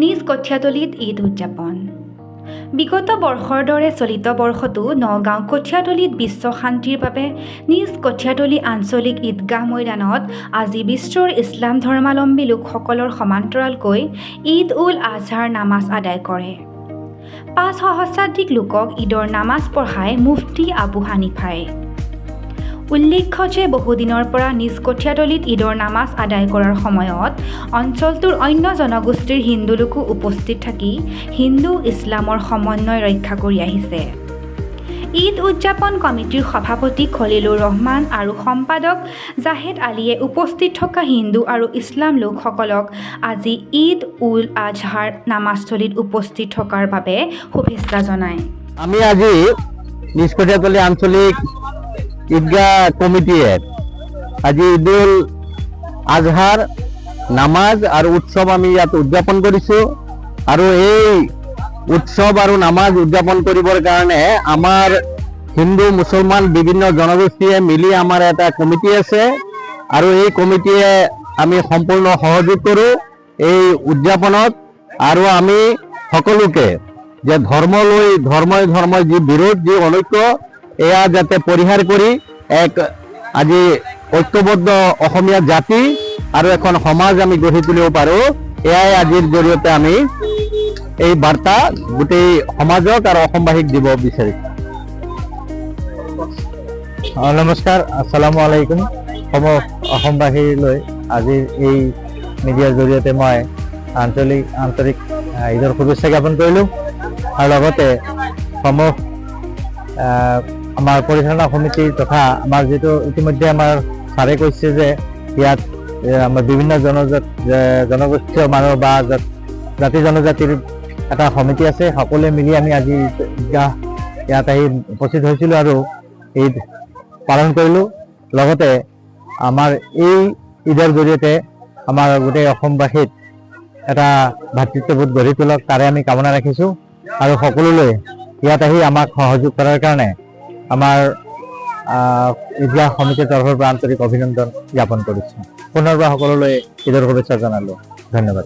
নিজ কঠীয়াতলীত ঈদ উদযাপন। বিগত বৰ্ষৰ দৰে চলিত বৰ্ষতো নগাঁও কঠীয়াতলীত বিশ্ব শান্তিৰ বাবে নিজ কঠীয়াতলী আঞ্চলিক ঈদগাহ ময়দানত আজি বিশ্বৰ ইছলাম ধৰ্মাৱলম্বী লোকসকলৰ সমান্তৰালকৈ ঈদ উল আজহাৰ নামাজ আদায় কৰে। ৫ সহস্ৰাধিক লোকক ঈদৰ নামাজ পঢ়ায় মুফতি আবু হানিফাই। উল্লেখ্য যে বহুদিনৰ পৰা নিজ কঠীয়াতলীত ঈদৰ নামাজ আদায় কৰাৰ সময়ত অঞ্চলটোৰ অন্য জনগোষ্ঠীৰ হিন্দু লোকো উপস্থিত থাকি হিন্দু ইছলামৰ সমন্বয় ৰক্ষা কৰি আহিছে। ঈদ উদযাপন কমিটিৰ সভাপতি খলিলুৰ ৰহমান আৰু সম্পাদক জাহেদ আলীয়ে উপস্থিত থকা হিন্দু আৰু ইছলাম লোকসকলক আজি ঈদ উল আজহাৰ নামাজস্থলীত উপস্থিত থকাৰ বাবে শুভেচ্ছা জনায়। আমি আজি নিজ কঠীয়াতলী আঞ্চলিক ঈদগাহ কমিটিয়ে আজি ঈদুল আজহাৰ নামাজ আৰু উৎসৱ আমি ইয়াত উদযাপন কৰিছোঁ। আৰু এই উৎসৱ আৰু নামাজ উদযাপন কৰিবৰ কাৰণে আমাৰ হিন্দু মুছলমান বিভিন্ন জনগোষ্ঠীয়ে মিলি আমাৰ এটা কমিটি আছে আৰু এই কমিটিয়ে আমি সম্পূৰ্ণ সহযোগ কৰোঁ এই উদযাপনত। আৰু আমি সকলোকে যে ধৰ্মই যি বিৰোধ যি অনৈক্য এয়া যাতে পৰিহাৰ কৰি এক আজি ঐক্যবদ্ধ অসমীয়া জাতি আৰু এখন সমাজ আমি গঢ়ি তুলিব পাৰোঁ, এয়াই আজিৰ জৰিয়তে আমি এই বাৰ্তা গোটেই সমাজক আৰু অসমবাসীক দিব বিচাৰিছোঁ। নমস্কাৰ, আসসালামু আলাইকুম। অসমবাসীলৈ আজিৰ এই মিডিয়াৰ জৰিয়তে মই আন্তৰিক ঈদৰ শুভেচ্ছা জ্ঞাপন কৰিলোঁ। আৰু লগতে আমাৰ পৰিচালনা সমিতি তথা আমাৰ যিটো ইতিমধ্যে আমাৰ ছাৰে কৈছে যে ইয়াত আমাৰ বিভিন্ন জনগোষ্ঠীয় মানুহ বা জাতি জনজাতিৰ এটা সমিতি আছে, সকলোৱে মিলি আমি আজি ইয়াত আহি উপস্থিত হৈছিলোঁ আৰু ঈদ পালন কৰিলোঁ। লগতে আমাৰ এই ঈদৰ জৰিয়তে আমাৰ গোটেই অসমবাসীত এটা ভাতৃত্ববোধ গঢ়ি তোলক তাৰে আমি কামনা ৰাখিছোঁ। আৰু সকলোলৈ ইয়াত আহি আমাক সহযোগ কৰাৰ কাৰণে আমাৰ ঈদগাহ সমিতিৰ তৰফৰ পৰা আন্তৰিক অভিনন্দন জ্ঞাপন কৰিছোঁ। পুনৰবাৰ সকলোলৈ ঈদৰ শুভেচ্ছা জনালোঁ। ধন্যবাদ।